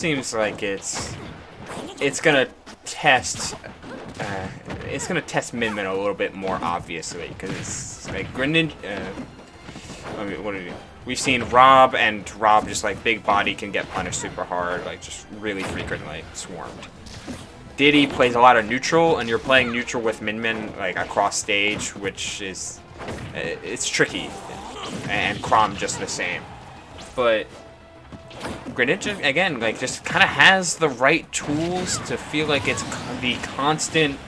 seems like it's gonna test Min Min a little bit more obviously because like Greninja. I mean, we've seen Rob, and Rob just like big body can get punished super hard, like just really frequently swarmed. Diddy plays a lot of neutral, and you're playing neutral with Min Min like across stage, which is it's tricky, and Chrom just the same. But Greninja again, like just kind of has the right tools to feel like it's the constant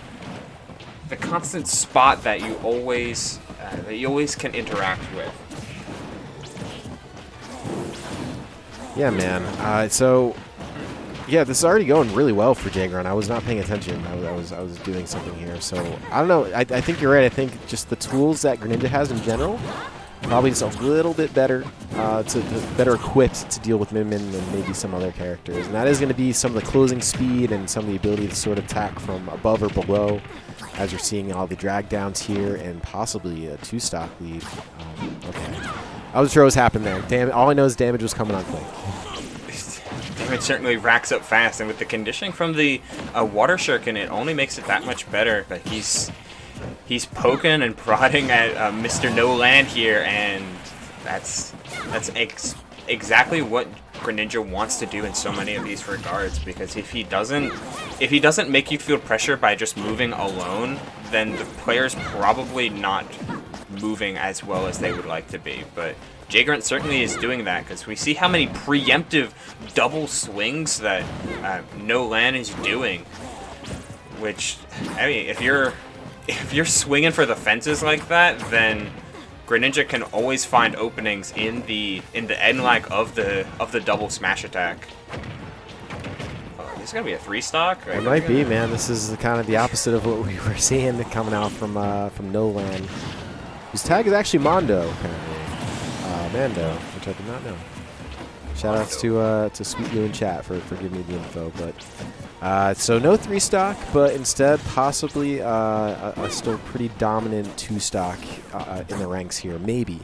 spot that you always can interact with. Yeah, man. So, yeah, this is already going really well for JayGrunt. I was not paying attention. I was doing something here. So, I don't know. I think you're right. I think just the tools that Greninja has in general, probably just a little bit better, to better equipped to deal with Min Min than maybe some other characters. And that is going to be some of the closing speed and some of the ability to sort of attack from above or below, as you're seeing all the drag downs here and possibly a 2-stock lead. Okay. I was sure what was happening there. Damn it. All I know is damage was coming on quick. Damage certainly racks up fast, and with the conditioning from the Water Shuriken, it only makes it that much better. But he's poking and prodding at Mr. No Land here, and that's exactly what Greninja wants to do in so many of these regards. Because if he doesn't make you feel pressure by just moving alone, then the player's probably not moving as well as they would like to be. But JayGrunt certainly is doing that, because we see how many preemptive double swings that No Land is doing. Which, I mean, if you're swinging for the fences like that, then Greninja can always find openings in the end lag of the double smash attack. This is gonna be a 3-stock. It might be, man. This is kind of the opposite of what we were seeing coming out from No Land, whose tag is actually Mando, apparently. Mando, which I did not know. Shoutouts to Sweet You in chat for giving me the info. But so no 3-stock, but instead possibly a still pretty dominant 2-stock in the ranks here, maybe.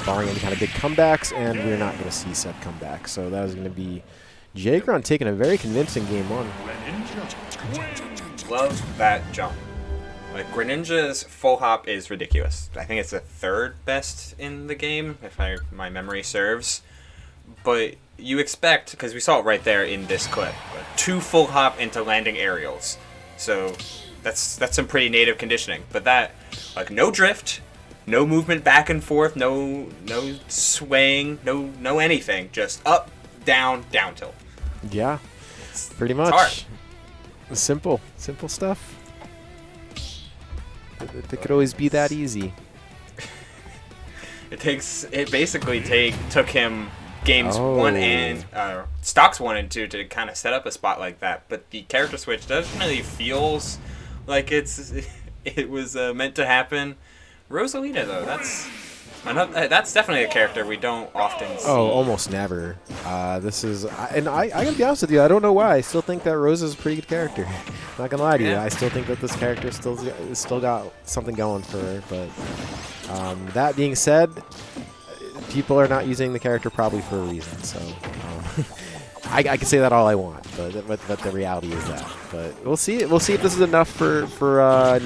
Barring any kind of big comebacks, and we're not going to see said comebacks. So that is going to be JayGrunt taking a very convincing game 1. Love that jump. Like, Greninja's full hop is ridiculous. I think it's the 3rd best in the game, if my memory serves. But you expect, because we saw it right there in this clip, 2 full hop into landing aerials. So that's some pretty native conditioning. But that, like, no drift, no movement back and forth, no swaying, no anything, just up, down, down tilt. Yeah, pretty much. It's hard. Simple stuff. It could always be that easy. It basically took him games 1 and stocks 1 and 2 to kind of set up a spot like that. But the character switch definitely feels like it was meant to happen. Rosalina, though, that's definitely a character we don't often see. Oh, almost never. This is, and I gotta be honest with you, I don't know why. I still think that Rosa is a pretty good character. Not gonna lie to you, I still think that this character still got something going for her. But that being said, people are not using the character probably for a reason. So I can say that all I want, but the reality is that. But we'll see. We'll see if this is enough for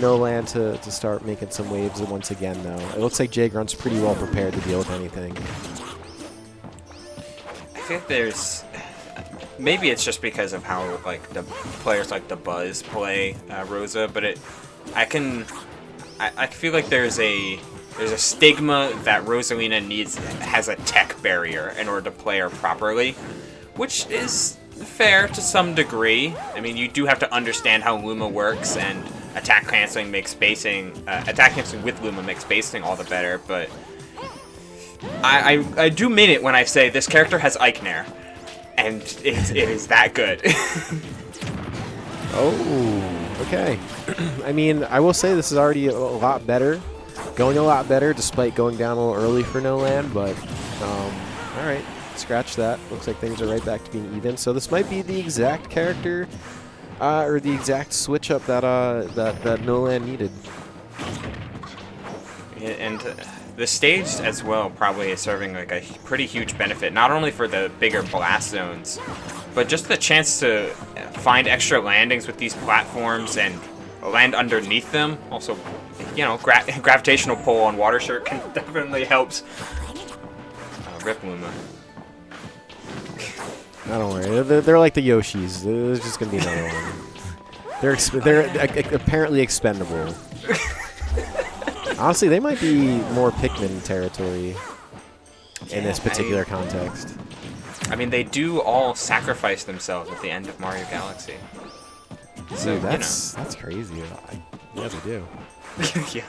No Land to start making some waves once again. Though it looks like JayGrunt's pretty well prepared to deal with anything. I think maybe it's just because of how like the players like the Buzz play Rosa, but I feel like there's a stigma that Rosalina has a tech barrier in order to play her properly, which is fair to some degree. I mean, you do have to understand how Luma works, and attack canceling with Luma makes spacing all the better, but I do mean it when I say this character has Eichner, and it is that good. Oh, okay. I mean, I will say this is already a lot better. Going a lot better, despite going down a little early for No Land, but all right. Scratch that. Looks like things are right back to being even. So this might be the exact character or the exact switch up that No Land needed. And the stage as well probably is serving like a pretty huge benefit, not only for the bigger blast zones, but just the chance to find extra landings with these platforms and land underneath them. Also, you know, gravitational pull on Water Shirt can definitely helps. Rip Luma. I don't worry. They're like the Yoshis. There's just gonna be another one. They're apparently expendable. Honestly, they might be more Pikmin territory in this particular context. I mean, they do all sacrifice themselves at the end of Mario Galaxy. So, dude, that's crazy. Yeah, they do. Yeah.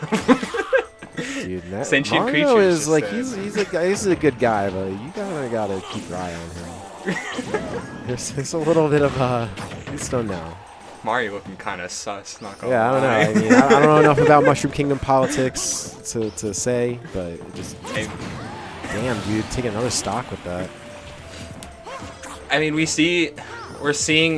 Dude, Sentient Mario creatures. is like he's a good guy, but you gotta keep your eye on him. there's a little bit of you just don't know. Mario looking kind of sus. Not gonna Yeah, I don't know. lie. I mean, I don't know enough about Mushroom Kingdom politics to say, but it just damn, dude, take another stock with that. I mean, we're seeing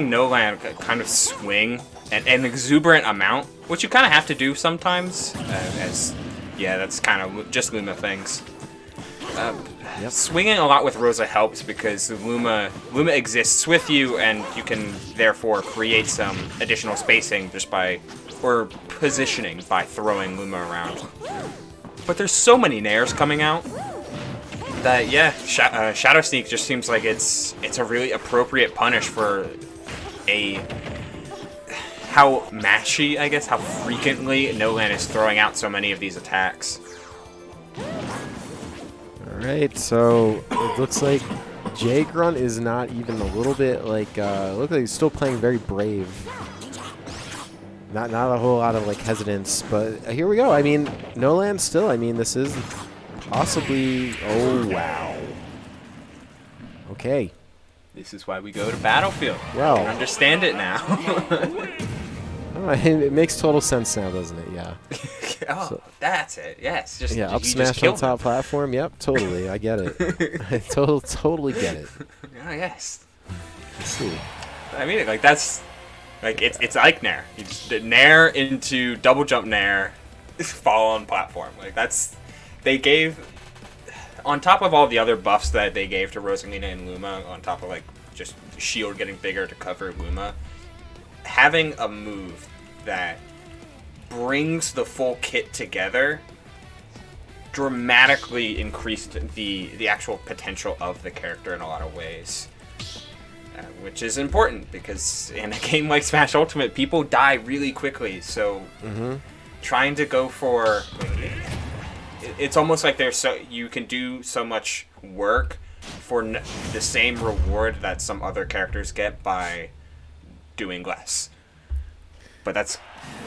Noland kind of swing an exuberant amount, which you kind of have to do sometimes. That's kind of just Luma things. Yep. Swinging a lot with Rosa helps because Luma exists with you, and you can therefore create some additional spacing or positioning by throwing Luma around. But there's so many Nairs coming out that Shadow Sneak just seems like it's a really appropriate punish for how mashy, I guess, how frequently Noland is throwing out so many of these attacks. Alright, so it looks like JayGrunt is not even a little bit like, looks like he's still playing very brave. Not a whole lot of like hesitance, but here we go. I mean, Noland still, I mean, this is possibly, oh wow. Okay. This is why we go to Battlefield. Well, I can understand it now. Oh, it makes total sense now, doesn't it? Yeah. So, that's it. Yes. Just up you smash just on top platform. Yep, totally. I get it. I totally get it. Oh yes. Let's see. I mean, like that's like it's like Nair. You just Nair into double jump Nair, fall on platform. Like they gave on top of all the other buffs that they gave to Rosalina and Luma. On top of like just shield getting bigger to cover Luma. Having a move that brings the full kit together dramatically increased the actual potential of the character in a lot of ways. Which is important because in a game like Smash Ultimate, people die really quickly. So trying to go for... It's almost like you can do so much work for the same reward that some other characters get by doing less. But that's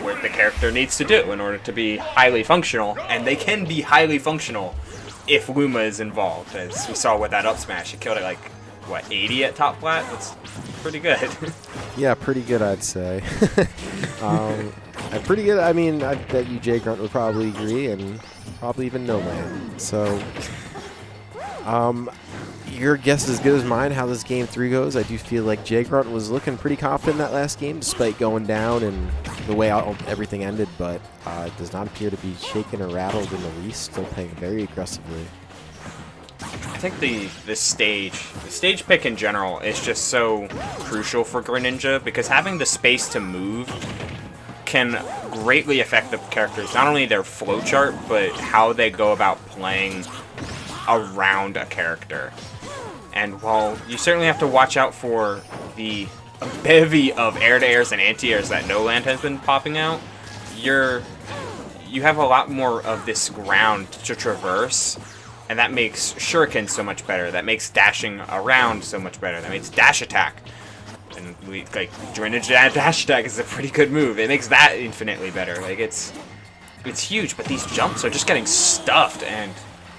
what the character needs to do in order to be highly functional, and they can be highly functional if Luma is involved, as we saw with that up smash. It killed it like, what, 80 at top flat? That's pretty good. Yeah, pretty good, I'd say. Pretty good. I mean, I bet you JayGrunt would probably agree, and probably even Noland. So, your guess is as good as mine how this game 3 goes. I do feel like JayGrunt was looking pretty confident that last game, despite going down and the way everything ended, but it does not appear to be shaken or rattled in the least. Still playing very aggressively. I think the stage pick in general is just so crucial for Greninja because having the space to move can greatly affect the characters, not only their flowchart, but how they go about playing around a character. And while you certainly have to watch out for the bevy of air-to-airs and anti-airs that Noland has been popping out, you have a lot more of this ground to traverse, and that makes Shuriken so much better. That makes dashing around so much better. That makes dash attack. And Greninja dash attack is a pretty good move. It makes that infinitely better. Like it's huge, but these jumps are just getting stuffed, and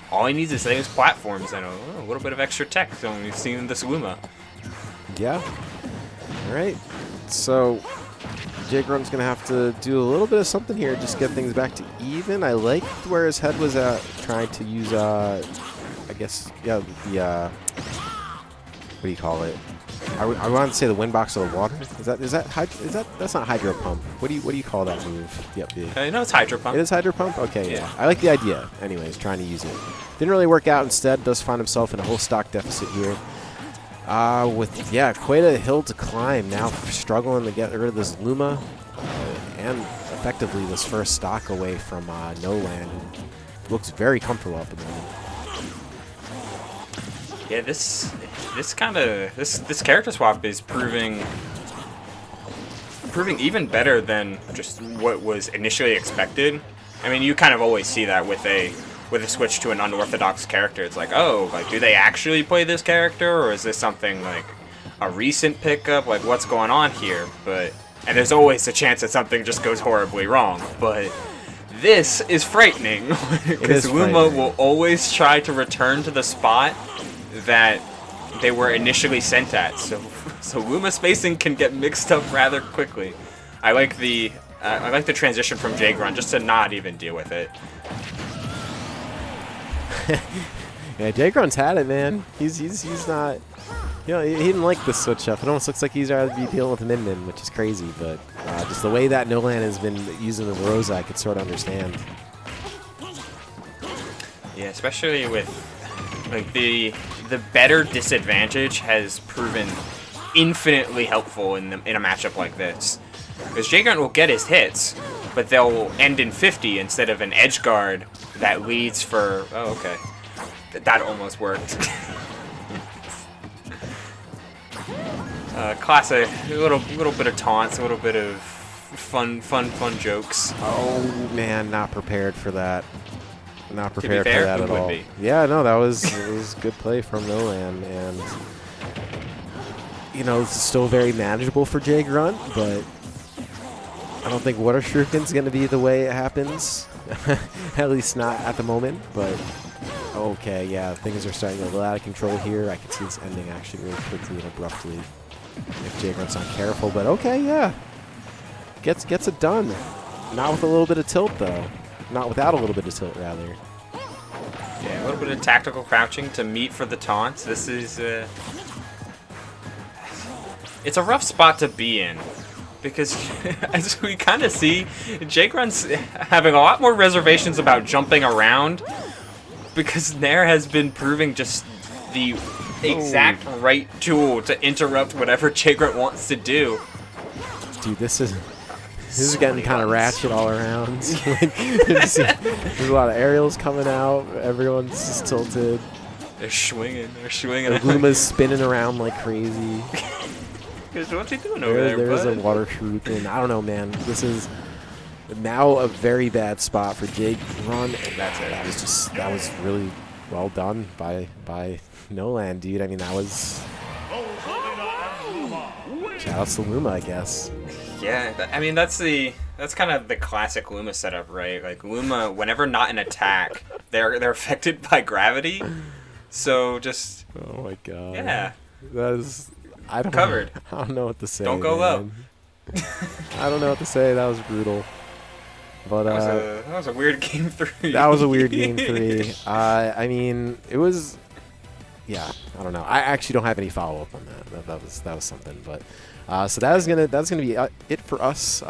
all he needs is those platforms and a little bit of extra tech. So we've seen this Luma. Yeah. All right. So JayGrunt's going to have to do a little bit of something here, just get things back to even. I liked where his head was at, trying to use, I guess, yeah, the, what do you call it? I wanted to say the wind box or the water. That's not hydro pump. What do you call that move? Yep. No, it's hydro pump. It is hydro pump. Okay, yeah. I like the idea. Anyways, trying to use it. Didn't really work out. Instead, does find himself in a whole stock deficit here. With, yeah, quite a hill to climb. Now struggling to get rid of this Luma. And effectively this first stock away from Noland. Looks very comfortable at the moment. Yeah, this character swap is proving even better than just what was initially expected. I mean, you kind of always see that with a switch to an unorthodox character. It's like, oh, like, do they actually play this character, or is this something like a recent pickup? Like, what's going on here? And there's always a chance that something just goes horribly wrong. But this is frightening because Luma will always try to return to the spot that they were initially sent at. So Luma spacing can get mixed up rather quickly. I like the transition from JayGrunt just to not even deal with it. Yeah, JayGrunt's had it, man. He's not. You know, he didn't like the switch up. It almost looks like he's rather be dealing with Min, which is crazy. But just the way that Noland has been using the Rosa, I could sort of understand. Yeah, especially with like the better disadvantage has proven infinitely helpful in a matchup like this. Because JayGrunt will get his hits, but they'll end in 50 instead of an edge guard that leads for. Oh, okay, that almost worked. Classic, a little bit of taunts, a little bit of fun jokes. Oh man, not prepared for that. Not prepared fair, for that at all. Be. Yeah, no, that was good play from Noland, and you know, it's still very manageable for JayGrunt, but I don't think Water Shuriken's going to be the way it happens. At least not at the moment, but okay, yeah, things are starting to get a little out of control here. I can see this ending actually really quickly and abruptly if JayGrunt's not careful, but okay, yeah. Gets it done. Not with a little bit of tilt, though. Not without a little bit of tilt, rather. Yeah, a little bit of tactical crouching to meet for the taunts. This is it's a rough spot to be in. Because, as we kind of see, JayGrunt's having a lot more reservations about jumping around. Because Nair has been proving just the exact right tool to interrupt whatever JayGrunt wants to do. Dude, this is getting kind of ratchet all around. There's a lot of aerials coming out. Everyone's just tilted. They're swinging. The Luma's spinning around like crazy. What's he doing over there, There's bud? a water truth, and I don't know, man. This is now a very bad spot for JayGrunt. That was really well done by Noland, dude. I mean, that was shout outs to Luma, I guess. Yeah, I mean that's kind of the classic Luma setup, right? Like Luma, whenever not in attack, they're affected by gravity. So just Oh my god. yeah, That is. I don't know what to say. Don't go low. I don't know what to say. That was brutal. But that was a weird game 3. That was a weird game 3. I mean, it was. Yeah, I don't know. I actually don't have any follow up on that. That was something. But so that's gonna be it for us.